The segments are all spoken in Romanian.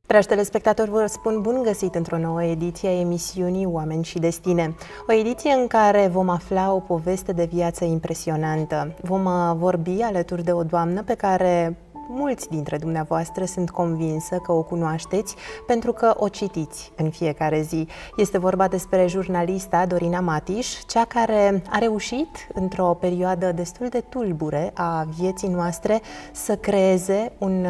Dragi telespectatori, vă spun bun găsit într-o nouă ediție a emisiunii Oameni și Destine. O ediție în care vom afla o poveste de viață impresionantă. Vom vorbi alături de o doamnă pe care mulți dintre dumneavoastră sunt convinsă că o cunoașteți pentru că o citiți în fiecare zi. Este vorba despre jurnalista Dorina Matiș, cea care a reușit, într-o perioadă destul de tulbure a vieții noastre, să creeze un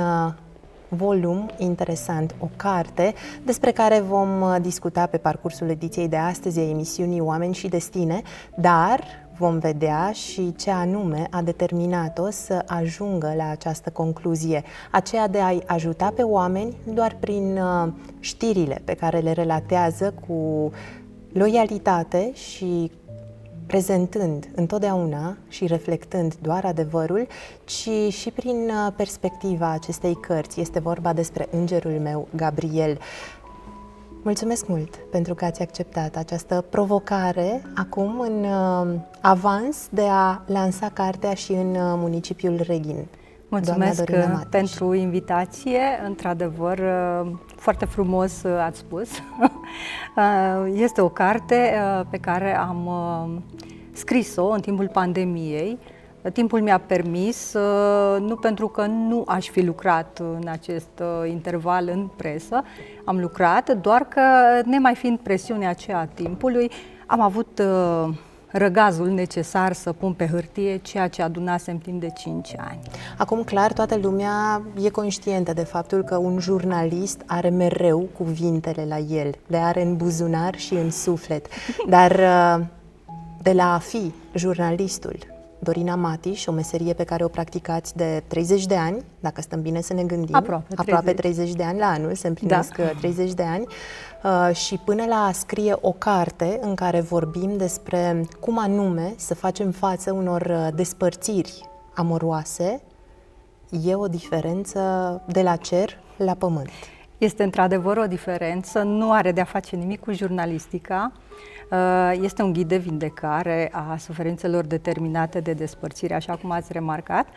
volum interesant, o carte despre care vom discuta pe parcursul ediției de astăzi a emisiunii Oameni și Destine, dar vom vedea și ce anume a determinat-o să ajungă la această concluzie, aceea de a-i ajuta pe oameni doar prin știrile pe care le relatează cu loialitate și prezentând întotdeauna și reflectând doar adevărul, ci și prin perspectiva acestei cărți. Este vorba despre Îngerul meu, Gabriel. Mulțumesc mult pentru că ați acceptat această provocare acum în avans de a lansa cartea și în municipiul Reghin. Mulțumesc pentru invitație, într-adevăr, foarte frumos ați spus. Este o carte pe care am scris-o în timpul pandemiei. Timpul mi-a permis, nu pentru că nu aș fi lucrat în acest interval în presă, am lucrat, doar că, nemai fiind presiunea aceea a timpului, am avut răgazul necesar să pun pe hârtie ceea ce adunasem timp de 5 ani. Acum, clar, toată lumea e conștientă de faptul că un jurnalist are mereu cuvintele la el, le are în buzunar și în suflet, dar de la a fi jurnalistul Dorina Matiș, o meserie pe care o practicați de 30 de ani, dacă stăm bine să ne gândim, aproape 30 de ani la anul, se împlinesc 30 de ani, și până la a scrie o carte în care vorbim despre cum anume să facem față unor despărțiri amoroase, e o diferență de la cer la pământ. Este într-adevăr o diferență, nu are de-a face nimic cu jurnalistica. Este un ghid de vindecare a suferințelor determinate de despărțire, așa cum ați remarcat.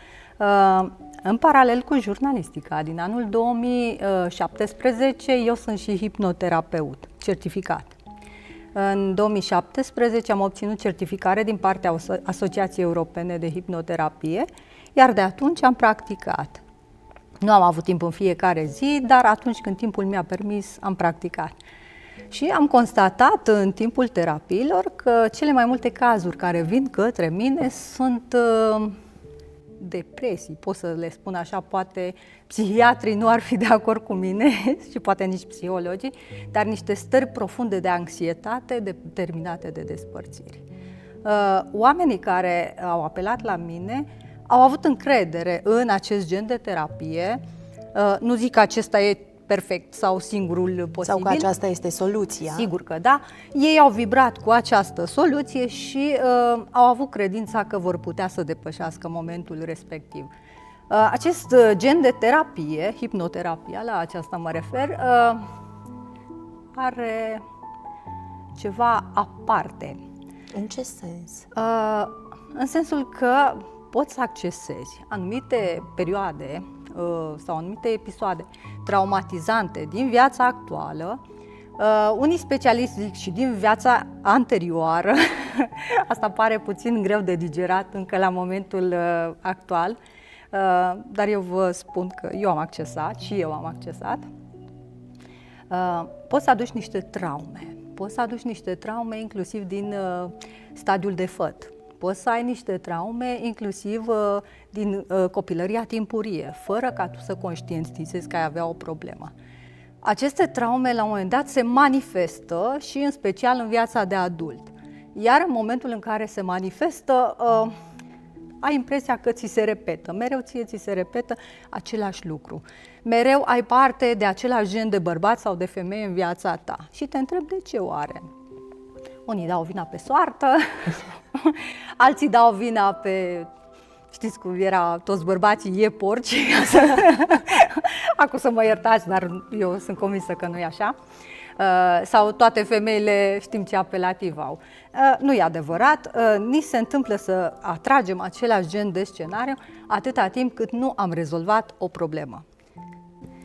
În paralel cu jurnalistica, din anul 2017, eu sunt și hipnoterapeut certificat. În 2017 am obținut certificare din partea Asociației Europene de Hipnoterapie, iar de atunci am practicat. Nu am avut timp în fiecare zi, dar atunci când timpul mi-a permis, am practicat. Și am constatat în timpul terapiilor că cele mai multe cazuri care vin către mine sunt depresii, pot să le spun așa, poate psihiatrii nu ar fi de acord cu mine și poate nici psihologii, dar niște stări profunde de anxietate determinate de despărțiri. Oamenii care au apelat la mine au avut încredere în acest gen de terapie, nu zic că acesta e perfect sau singurul posibil. Sau că aceasta este soluția. Sigur că da. Ei au vibrat cu această soluție și au avut credința că vor putea să depășească momentul respectiv. Acest gen de terapie, hipnoterapia, la aceasta mă refer, are ceva aparte. În ce sens? În sensul că poți să accesezi anumite perioade sau anumite episoade traumatizante din viața actuală, unii specialiști zic și din viața anterioară, asta pare puțin greu de digerat încă la momentul actual, dar eu vă spun că eu am accesat și eu am accesat. Poți să aduci niște traume, poți să aduci niște traume inclusiv din stadiul de făt. Poți să ai niște traume inclusiv din copilăria timpurie, fără ca tu să conștientizezi că ai avea o problemă. Aceste traume la un moment dat se manifestă și în special în viața de adult. Iar în momentul în care se manifestă, ai impresia că ți se repetă, mereu ți se repetă același lucru. mereu ai parte de același gen de bărbat sau de femeie în viața ta. Și te întreb de ce oare? Unii dau vina pe soartă, alții dau vina pe... Știți cum era, toți bărbații e porci. Acum să mă iertați, dar eu sunt convinsă că nu e așa. Sau toate femeile știm ce apelativ au. Nu e adevărat, ni se întâmplă să atragem același gen de scenariu atâta timp cât nu am rezolvat o problemă.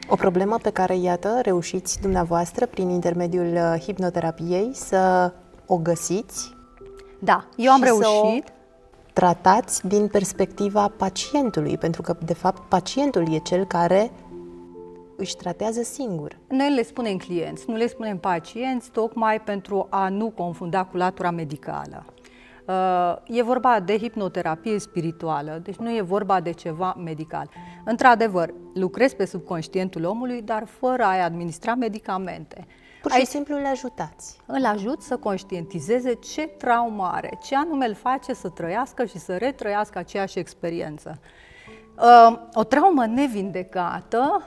O problemă pe care, iată, reușiți dumneavoastră, prin intermediul hipnoterapiei, să o găsiți. Da, eu am reușit. Tratați din perspectiva pacientului, pentru că, de fapt, pacientul e cel care își tratează singur. Noi le spunem clienți, nu le spunem pacienți, tocmai pentru a nu confunda cu latura medicală. E vorba de hipnoterapie spirituală, deci nu e vorba de ceva medical. Într-adevăr, lucrez pe subconștientul omului, dar fără a-i administra medicamente. Pur și simplu le ajutați. Îl ajut să conștientizeze ce traumă are, ce anume îl face să trăiască și să retrăiască aceeași experiență. O traumă nevindecată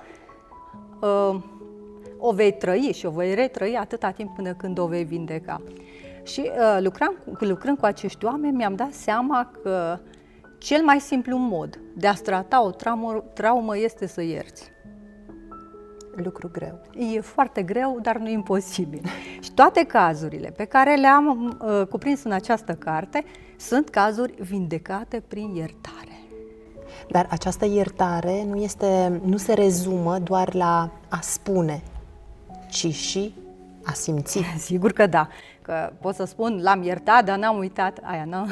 o vei trăi și o vei retrăi atâta timp până când o vei vindeca. Și lucrând cu acești oameni, mi-am dat seama că cel mai simplu mod de a trata o traumă este să ierți. Lucru greu. E foarte greu, dar nu imposibil. Și toate cazurile pe care le-am cuprins în această carte sunt cazuri vindecate prin iertare. Dar această iertare nu se rezumă doar la a spune, ci și a simți. Sigur că da. Că pot să spun, l-am iertat, dar n-am uitat. Aia nu.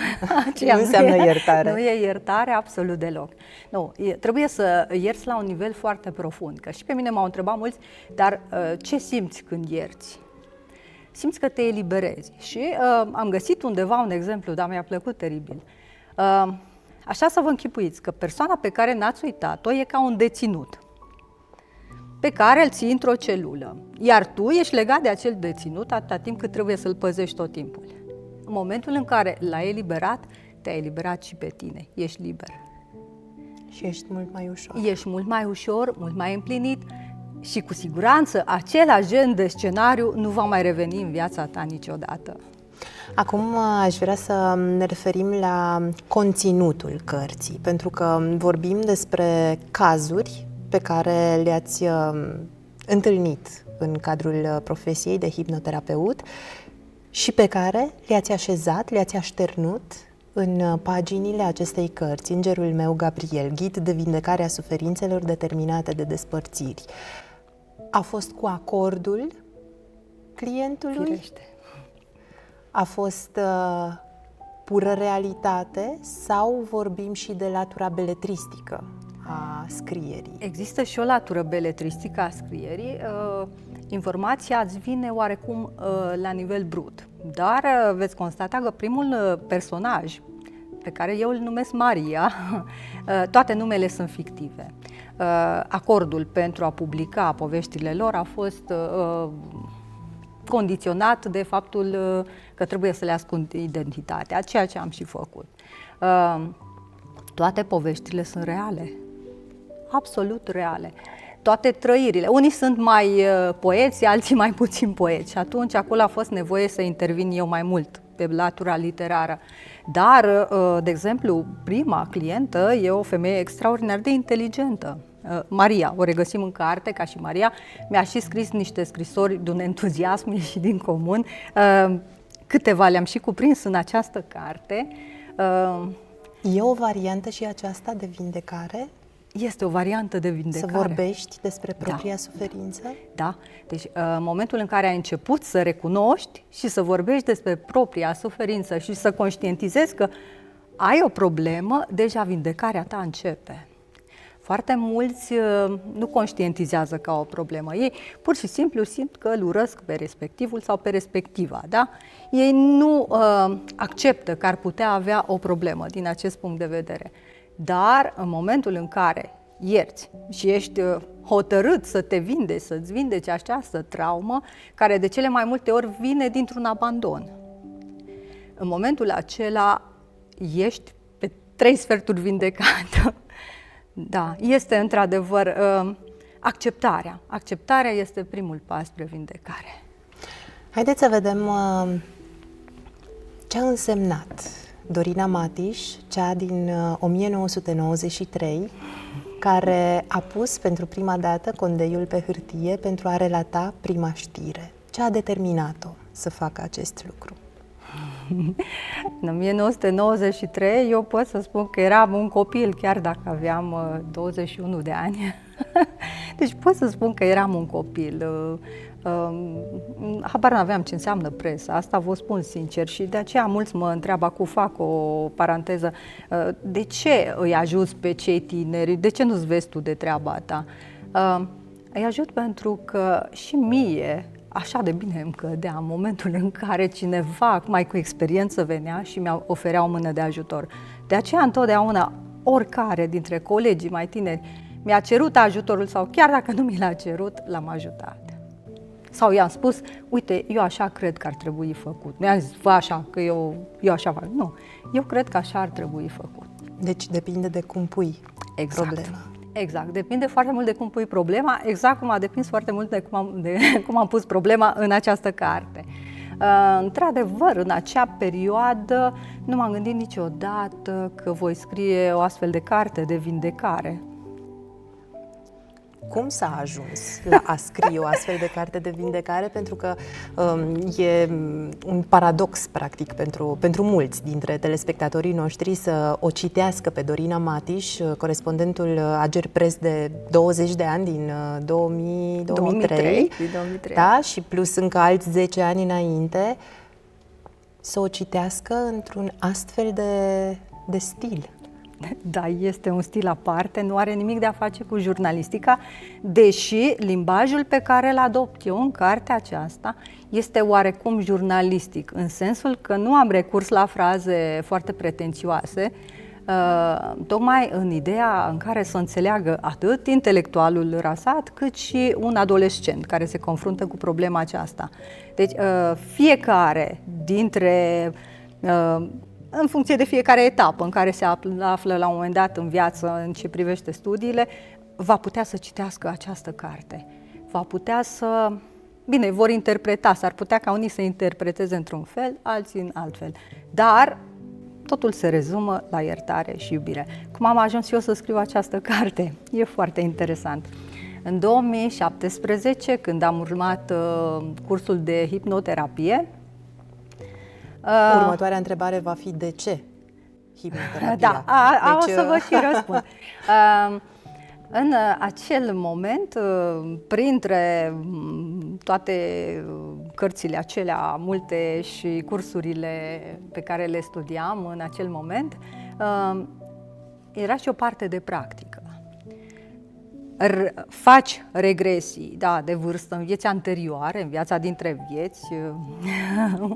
Nu înseamnă iertare. Nu e iertare absolut deloc. Nu, trebuie să ierți la un nivel foarte profund. Că și pe mine m-au întrebat mulți, dar ce simți când ierți? Simți că te eliberezi. Și am găsit undeva un exemplu, dar mi-a plăcut teribil. Așa să vă închipuiți că persoana pe care n-ați uitat-o e ca un deținut pe care îl ții într-o celulă, iar tu ești legat de acel deținut atâta timp cât trebuie să-l păzești tot timpul. În momentul în care l-ai eliberat, te-ai eliberat și pe tine, ești liber. Și ești mult mai ușor. Ești mult mai ușor, mult mai împlinit și cu siguranță același gen de scenariu nu va mai reveni în viața ta niciodată. Acum aș vrea să ne referim la conținutul cărții, pentru că vorbim despre cazuri pe care le-ați întâlnit în cadrul profesiei de hipnoterapeut și pe care le-ați așezat, le-ați așternut în paginile acestei cărți, Îngerul meu Gabriel, ghid de vindecare a suferințelor determinate de despărțiri. A fost cu acordul clientului? Firește. A fost pură realitate sau vorbim și de latura beletristică a scrierii? Există și o latură beletristică a scrierii. Informația îți vine oarecum la nivel brut, dar veți constata că primul personaj, pe care eu îl numesc Maria, toate numele sunt fictive. Acordul pentru a publica poveștile lor a fost condiționat de faptul că trebuie să le ascund identitatea, ceea ce am și făcut. Toate poveștile sunt reale, absolut reale. Toate trăirile. Unii sunt mai poeți, alții mai puțin poeți și atunci acolo a fost nevoie să intervin eu mai mult pe latura literară. Dar, de exemplu, prima clientă e o femeie extraordinar de inteligentă. Maria, o regăsim în carte ca și Maria, mi-a și scris niște scrisori de un entuziasm și din comun. Câteva le-am și cuprins în această carte. E o variantă și aceasta de vindecare? Este o variantă de vindecare. Să vorbești despre propria suferință? Da. Deci, în momentul în care ai început să recunoști și să vorbești despre propria suferință și să conștientizezi că ai o problemă, deja vindecarea ta începe. Foarte mulți nu conștientizează ca o problemă. Ei pur și simplu simt că îl urăsc pe respectivul sau pe respectiva. Da? Ei nu acceptă că ar putea avea o problemă din acest punct de vedere. Dar în momentul în care ierți și ești hotărât să te vindeci, să-ți vindeci această traumă, care de cele mai multe ori vine dintr-un abandon, în momentul acela ești pe 3 sferturi vindecată. Da, este într-adevăr. acceptarea. Acceptarea este primul pas spre vindecare. Haideți să vedem ce a însemnat Dorina Matiș, cea din 1993, care a pus pentru prima dată condeiul pe hârtie pentru a relata prima știre. Ce a determinat-o să facă acest lucru? În 1993 eu pot să spun că eram un copil, chiar dacă aveam 21 de ani. Deci pot să spun că eram un copil. Habar n-aveam ce înseamnă presă, asta vă spun sincer, și de aceea mulți mă întreabă, acum fac o paranteză, de ce îi ajuți pe cei tineri, de ce nu-ți vezi tu de treaba ta? Îi ajut pentru că și mie așa de bine îmi cădea în momentul în care cineva mai cu experiență venea și mi oferea o mână de ajutor. De aceea întotdeauna oricare dintre colegii mai tineri mi-a cerut ajutorul sau chiar dacă nu mi l-a cerut, l-am ajutat. Sau i-am spus, uite, eu așa cred că ar trebui făcut. Nu i-am zis, fă așa, că eu așa fac. Nu, eu cred că așa ar trebui făcut. Deci depinde de cum pui problema. Exact, depinde foarte mult de cum pui problema, exact cum a depins foarte mult de cum am pus problema în această carte. Într-adevăr, în acea perioadă nu m-am gândit niciodată că voi scrie o astfel de carte de vindecare. Cum s-a ajuns la a scrie o astfel de carte de vindecare? Pentru că e un paradox, practic, pentru mulți dintre telespectatorii noștri să o citească pe Dorina Matiș, corespondentul Agerpres de 20 de ani, din 2003, da? Și plus încă alți 10 ani înainte, să o citească într-un astfel de stil. Da, este un stil aparte, nu are nimic de a face cu jurnalistica, deși limbajul pe care îl adopt eu în cartea aceasta este oarecum jurnalistic, în sensul că nu am recurs la fraze foarte pretențioase, tocmai în ideea în care să înțeleagă atât intelectualul rasat, cât și un adolescent care se confruntă cu problema aceasta. Deci, fiecare dintre în funcție de fiecare etapă în care se află la un moment dat în viață în ce privește studiile, va putea să citească această carte. Va putea să... Bine, vor interpreta, s-ar putea ca unii să interpreteze într-un fel, alții în alt fel. Dar totul se rezumă la iertare și iubire. Cum am ajuns eu să scriu această carte? E foarte interesant. În 2017, când am urmat cursul de hipnoterapie, următoarea întrebare va fi de ce hipnoterapia? Da, o să vă și răspund. În acel moment, printre toate cărțile acelea multe și cursurile pe care le studiam în acel moment, era și o parte de practică. Faci regresii, da, de vârstă în vieți anterioare, în viața dintre vieți.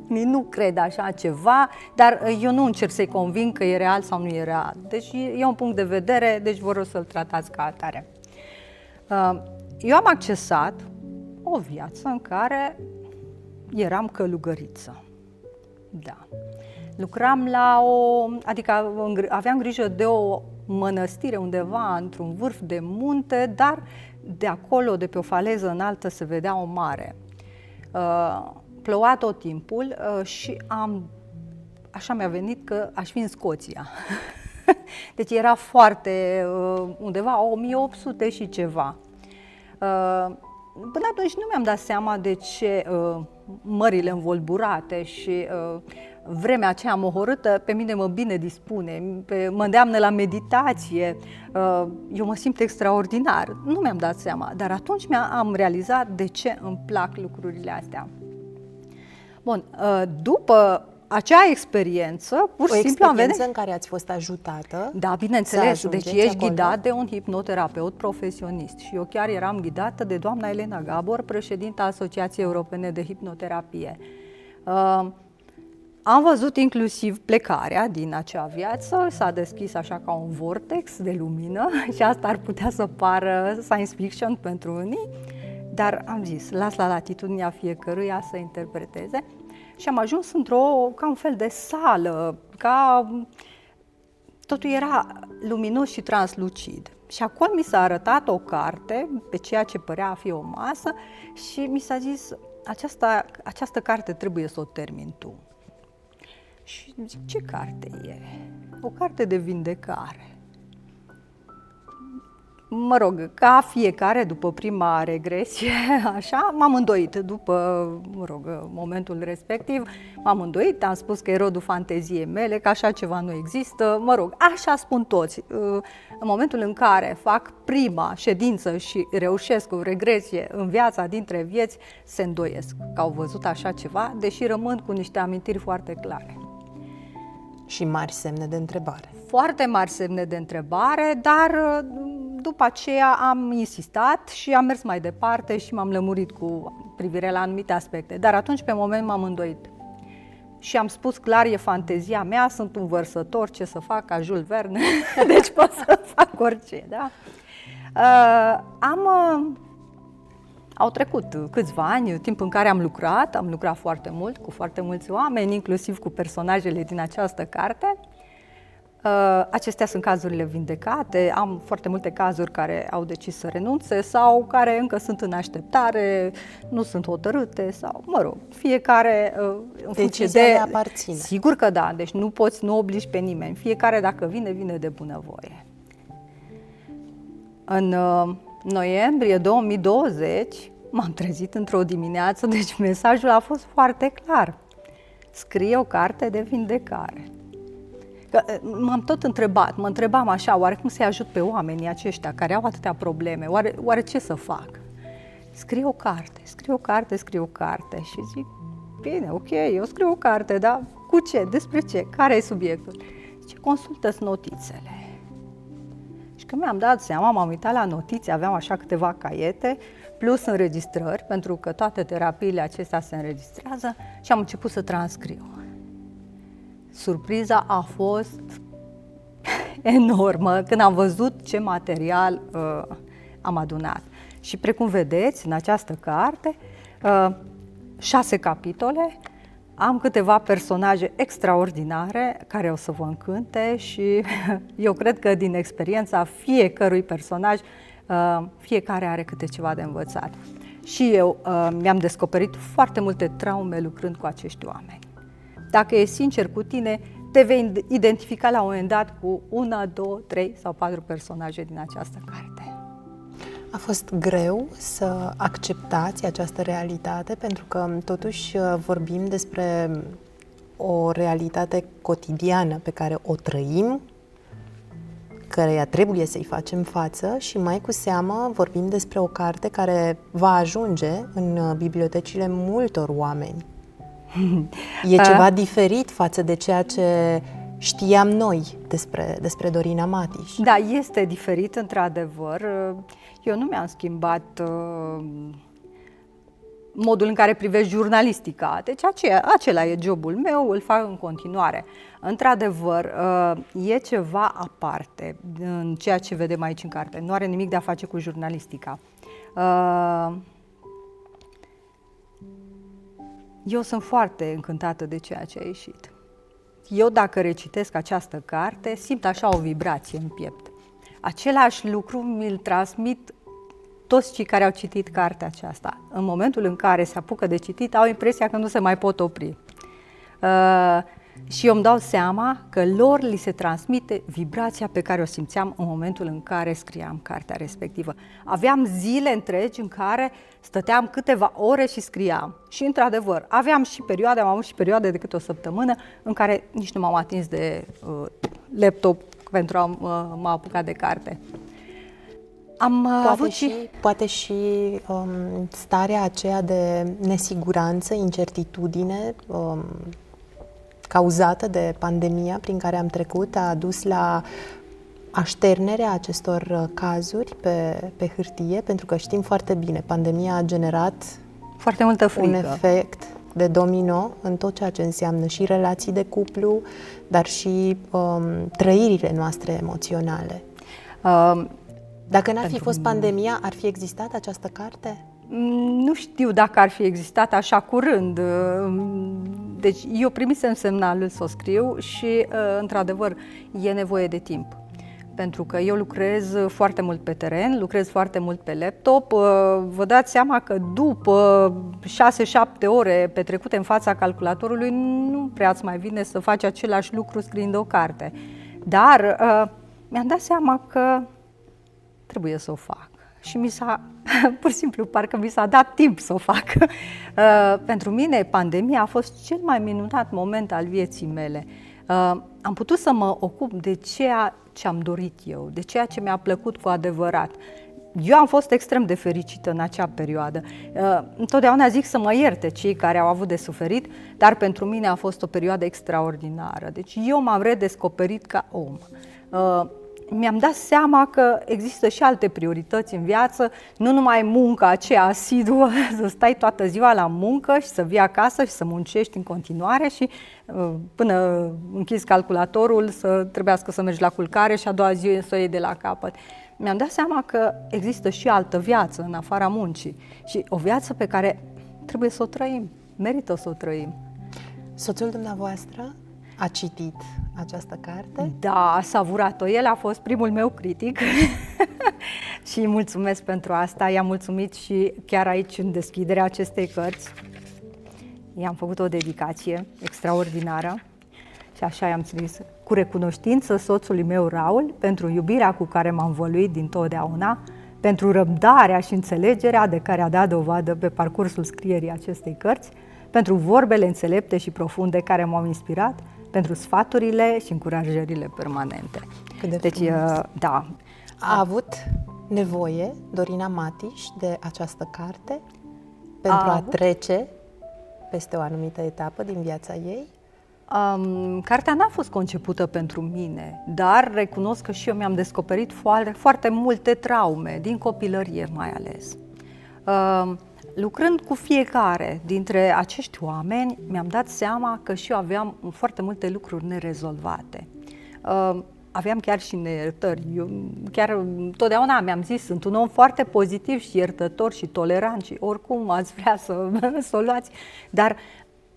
Unii nu cred așa ceva, dar eu nu încerc să-i conving că e real sau nu e real. Deci e un punct de vedere, deci vă rog să-l tratați ca atare. Eu am accesat o viață în care eram călugăriță. Da. Lucram adică aveam grijă de o mănăstire undeva într-un vârf de munte, dar de acolo, de pe o faleză înaltă, se vedea o mare. Ploua tot timpul și așa mi-a venit că aș fi în Scoția. Deci era foarte, undeva 1800 și ceva. Până atunci nu mi-am dat seama de ce mările învolburate și vremea aceea mohorâtă pe mine mă bine dispune, mă îndeamnă la meditație, eu mă simt extraordinar. Nu mi-am dat seama, dar atunci am realizat de ce îmi plac lucrurile astea. Bun, după acea experiență, pur și simplu am venit... în care ați fost ajutată. Da, bineînțeles, deci ești ghidat de un hipnoterapeut profesionist și eu chiar eram ghidată de doamna Elena Gabor, președinta Asociației Europene de Hipnoterapie. Am văzut inclusiv plecarea din acea viață, s-a deschis așa ca un vortex de lumină și asta ar putea să pară science fiction pentru unii, dar am zis, las la latitudinea fiecăruia să interpreteze și am ajuns ca un fel de sală, totul era luminos și translucid. Și acolo mi s-a arătat o carte pe ceea ce părea a fi o masă și mi s-a zis, această carte trebuie să o termini tu. Și zic, ce carte e? O carte de vindecare. Mă rog, ca fiecare, după prima regresie, așa, m-am îndoit. După, momentul respectiv, m-am îndoit, am spus că e rodul fanteziei mele, că așa ceva nu există. Mă rog, așa spun toți. În momentul în care fac prima ședință și reușesc o regresie în viața dintre vieți, se îndoiesc că au văzut așa ceva, deși rămân cu niște amintiri foarte clare. Și mari semne de întrebare. Foarte mari semne de întrebare, dar după aceea am insistat și am mers mai departe și m-am lămurit cu privire la anumite aspecte. Dar atunci, pe moment, m-am îndoit. Și am spus clar, e fantezia mea, sunt un vărsător, ce să fac, ca Jules Verne, deci pot să fac orice, da? Au trecut câțiva ani, timp în care am lucrat foarte mult cu foarte mulți oameni, inclusiv cu personajele din această carte. Acestea sunt cazurile vindecate, am foarte multe cazuri care au decis să renunțe sau care încă sunt în așteptare, nu sunt hotărâte sau, mă rog, fiecare în funcție de... Decizia le aparține. Sigur că da, deci nu obligi pe nimeni, fiecare dacă vine de bunăvoie. În noiembrie 2020 m-am trezit într-o dimineață, deci mesajul a fost foarte clar. Scrie o carte de vindecare. Că m-am tot întrebat, mă întrebam așa, oare cum să-i ajut pe oamenii aceștia care au atâtea probleme, oare ce să fac? Scrie o carte și zic, bine, ok, eu scriu o carte, dar cu ce, despre ce, care e subiectul? Zice, consultă-ți notițele. Și când mi-am dat seama, m-am uitat la notițe, aveam așa câteva caiete, plus înregistrări, pentru că toate terapiile acestea se înregistrează și am început să transcriu. Surpriza a fost enormă când am văzut ce material am adunat. Și precum vedeți, în această carte, 6 capitole, am câteva personaje extraordinare care o să vă încânte și eu cred că din experiența fiecărui personaj, fiecare are câte ceva de învățat. Și eu mi-am descoperit foarte multe traume lucrând cu acești oameni. Dacă e sincer cu tine, te vei identifica la un moment dat cu 1, 2, 3 sau 4 personaje din această carte. A fost greu să acceptați această realitate, pentru că totuși vorbim despre o realitate cotidiană pe care o trăim, căreia trebuie să-i facem față și mai cu seamă vorbim despre o carte care va ajunge în bibliotecile multor oameni. E ceva diferit față de ceea ce știam noi despre Dorina Matiș. Da, este diferit, într-adevăr. Eu nu mi-am schimbat modul în care privesc jurnalistica. Deci acela e jobul meu, îl fac în continuare. Într-adevăr, e ceva aparte în ceea ce vedem aici în carte. Nu are nimic de a face cu jurnalistica. Eu sunt foarte încântată de ceea ce a ieșit. Eu, dacă recitesc această carte, simt așa o vibrație în piept. Același lucru mi-l transmit toți cei care au citit cartea aceasta. În momentul în care se apucă de citit, au impresia că nu se mai pot opri. Și eu îmi dau seama că lor li se transmite vibrația pe care o simțeam în momentul în care scriam cartea respectivă. Aveam zile întregi în care stăteam câteva ore și scriam. Și, într-adevăr, am avut și perioade de câte o săptămână în care nici nu m-am atins de laptop pentru a mă apuca de carte. Poate și starea aceea de nesiguranță, incertitudine, cauzată de pandemia prin care am trecut, a dus la așternerea acestor cazuri pe hârtie, pentru că știm foarte bine, pandemia a generat foarte multă frică. Un efect de domino în tot ceea ce înseamnă și relații de cuplu, dar și trăirile noastre emoționale. Dacă n-ar fi fost pandemia, ar fi existat această carte? Nu știu dacă ar fi existat așa curând. Deci eu primisem semnalul să o scriu și, într-adevăr, e nevoie de timp. pentru că eu lucrez foarte mult pe teren, lucrez foarte mult pe laptop. Vă dați seama că după 6-7 ore petrecute în fața calculatorului nu prea îți mai vine să faci același lucru scriind o carte. Dar mi-am dat seama că trebuie să o fac. Și pur și simplu, parcă mi s-a dat timp să o fac. Pentru mine, pandemia a fost cel mai minunat moment al vieții mele. Am putut să mă ocup de ceea ce am dorit eu, de ceea ce mi-a plăcut cu adevărat. Eu am fost extrem de fericită în acea perioadă. Întotdeauna zic să mă ierte cei care au avut de suferit, dar pentru mine a fost o perioadă extraordinară. Deci eu m-am redescoperit ca om. Mi-am dat seama că există și alte priorități în viață, nu numai munca aceea asiduă, să stai toată ziua la muncă și să vii acasă și să muncești în continuare și până închizi calculatorul să trebuiască să mergi la culcare și a doua zi să o iei de la capăt. Mi-am dat seama că există și altă viață în afara muncii și o viață pe care trebuie să o trăim, merită să o trăim. Soțul dumneavoastră a citit această carte? Da, a savurat-o. El a fost primul meu critic și îi mulțumesc pentru asta. I-am mulțumit și chiar aici, în deschiderea acestei cărți. I-am făcut o dedicație extraordinară și așa i-am scris: cu recunoștință soțului meu Raul pentru iubirea cu care m-am învăluit dintotdeauna, pentru răbdarea și înțelegerea de care a dat dovadă pe parcursul scrierii acestei cărți, pentru vorbele înțelepte și profunde care m-au inspirat, pentru sfaturile și încurajările permanente. Deci, da. A avut nevoie Dorina Matiș de această carte pentru a trece peste o anumită etapă din viața ei? Cartea n-a fost concepută pentru mine, dar recunosc că și eu mi-am descoperit foarte multe traume, din copilărie mai ales. Lucrând cu fiecare dintre acești oameni, mi-am dat seama că și eu aveam foarte multe lucruri nerezolvate. Aveam chiar și neiertări. Eu chiar totdeauna mi-am zis, sunt un om foarte pozitiv și iertător și tolerant și oricum ați vrea să o luați, dar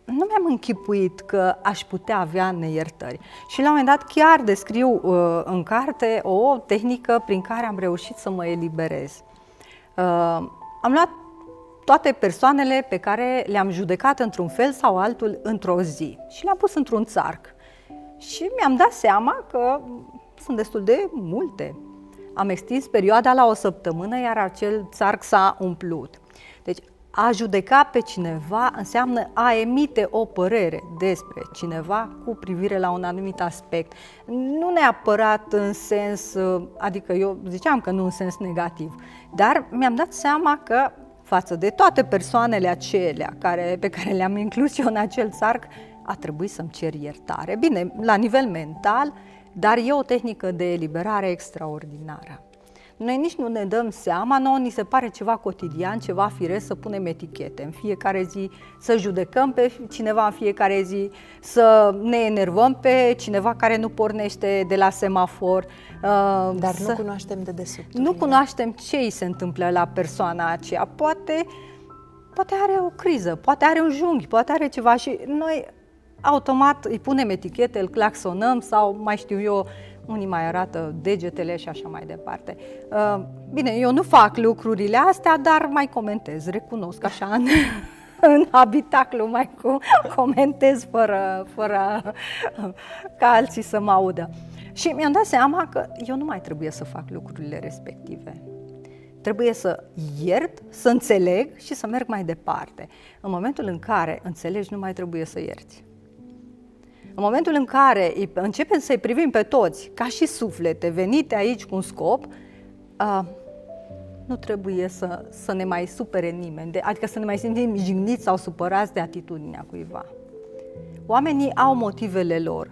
nu mi-am închipuit că aș putea avea neiertări. Și la un moment dat chiar descriu în carte o tehnică prin care am reușit să mă eliberez. Am luat toate persoanele pe care le-am judecat într-un fel sau altul într-o zi și le-am pus într-un țarc. Și mi-am dat seama că sunt destul de multe. Am extins perioada la o săptămână, iar acel țarc s-a umplut. Deci, a judeca pe cineva înseamnă a emite o părere despre cineva cu privire la un anumit aspect. Nu neapărat în sens, adică eu ziceam că nu în sens negativ, dar mi-am dat seama că față de toate persoanele acelea pe care le-am inclus eu în acel țarc, a trebuit să-mi cer iertare. Bine, la nivel mental, dar e o tehnică de eliberare extraordinară. Noi nici nu ne dăm seama, nouă ni se pare ceva cotidian, ceva firesc să punem etichete în fiecare zi, să judecăm pe cineva în fiecare zi, să ne enervăm pe cineva care nu pornește de la semafor. Dar nu cunoaștem dedesubturile. Nu cunoaștem ce îi se întâmplă la persoana aceea. Poate are o criză, poate are un junghi, poate are ceva și noi automat îi punem etichete, îl claxonăm sau mai știu eu, unii mai arată degetele și așa mai departe. Bine, eu nu fac lucrurile astea, dar mai comentez, recunosc așa în habitaclu, mai comentez fără ca alții să mă audă. Și mi-am dat seama că eu nu mai trebuie să fac lucrurile respective. Trebuie să iert, să înțeleg și să merg mai departe. În momentul în care înțelegi, nu mai trebuie să ierți. În momentul în care începem să-i privim pe toți ca și suflete venite aici cu un scop, nu trebuie să ne mai supere nimeni, adică să ne mai simțim jigniți sau supărați de atitudinea cuiva. Oamenii au motivele lor,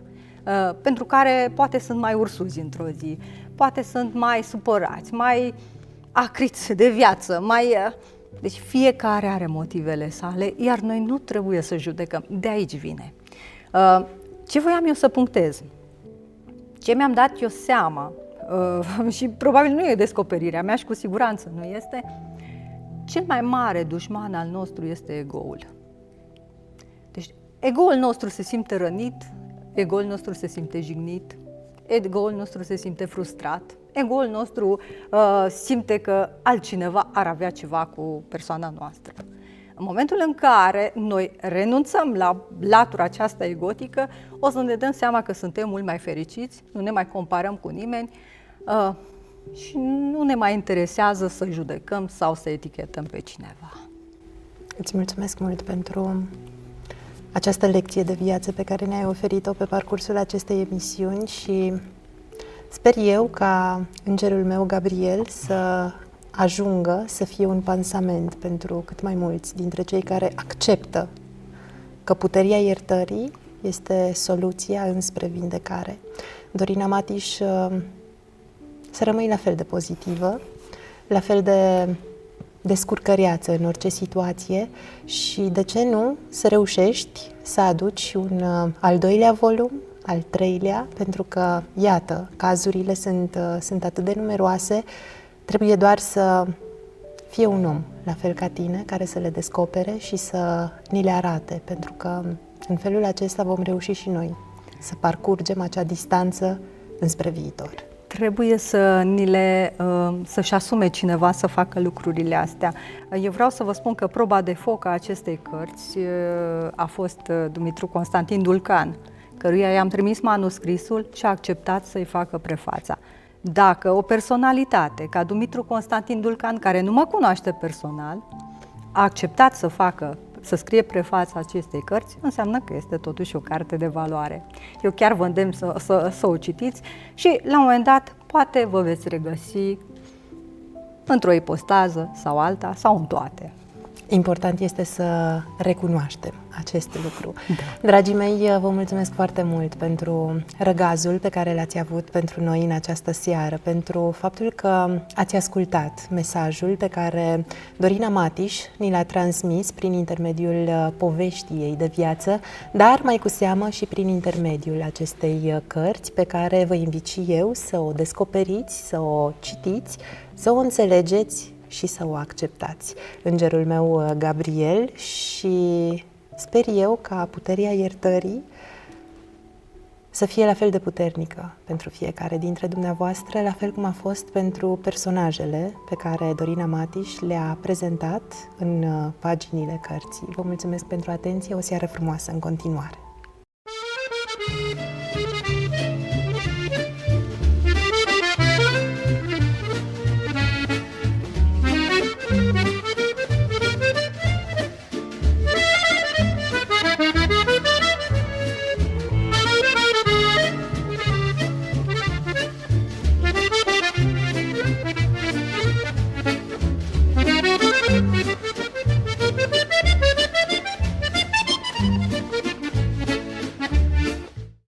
pentru care poate sunt mai ursuzi într-o zi, poate sunt mai supărați, mai acriți de viață, Deci fiecare are motivele sale, iar noi nu trebuie să judecăm. De aici vine. Ce voiam eu să punctez? Ce mi-am dat eu seama, și probabil nu e descoperirea mea și cu siguranță nu este, cel mai mare dușman al nostru este ego-ul. Deci ego-ul nostru se simte rănit, ego-ul nostru se simte jignit, ego-ul nostru se simte frustrat, ego-ul nostru simte că altcineva ar avea ceva cu persoana noastră. În momentul în care noi renunțăm la latura aceasta egotică, o să ne dăm seama că suntem mult mai fericiți, nu ne mai comparăm cu nimeni și nu ne mai interesează să judecăm sau să etichetăm pe cineva. Îți mulțumesc mult pentru această lecție de viață pe care ne-ai oferit-o pe parcursul acestei emisiuni și sper eu ca îngerul meu, Gabriel, să ajungă să fie un pansament pentru cât mai mulți dintre cei care acceptă că puterea iertării este soluția înspre vindecare. Dorina Matiș, să rămâi la fel de pozitivă, la fel de descurcăreață în orice situație și, de ce nu, să reușești să aduci un al doilea volum, al treilea, pentru că, iată, cazurile sunt atât de numeroase, trebuie doar să fie un om, la fel ca tine, care să le descopere și să ni le arate, pentru că în felul acesta vom reuși și noi să parcurgem acea distanță înspre viitor. Trebuie să-și asume cineva să facă lucrurile astea. Eu vreau să vă spun că proba de foc a acestei cărți a fost Dumitru Constantin Dulcan, căruia i-am trimis manuscrisul și a acceptat să-i facă prefața. Dacă o personalitate ca Dumitru Constantin Dulcan, care nu mă cunoaște personal, a acceptat să scrie prefața acestei cărți, înseamnă că este totuși o carte de valoare. Eu chiar vă îndemn să o citiți și la un moment dat poate vă veți regăsi într-o ipostază sau alta sau în toate. Important este să recunoaștem acest lucru. Da. Dragii mei, vă mulțumesc foarte mult pentru răgazul pe care l-ați avut pentru noi în această seară, pentru faptul că ați ascultat mesajul pe care Dorina Matiș ni l-a transmis prin intermediul poveștii ei de viață, dar mai cu seamă și prin intermediul acestei cărți pe care vă invit și eu să o descoperiți, să o citiți, să o înțelegeți și să o acceptați. Îngerul meu, Gabriel, și sper eu ca puterea iertării să fie la fel de puternică pentru fiecare dintre dumneavoastră, la fel cum a fost pentru personajele pe care Dorina Matiș le-a prezentat în paginile cărții. Vă mulțumesc pentru atenție, o seară frumoasă în continuare!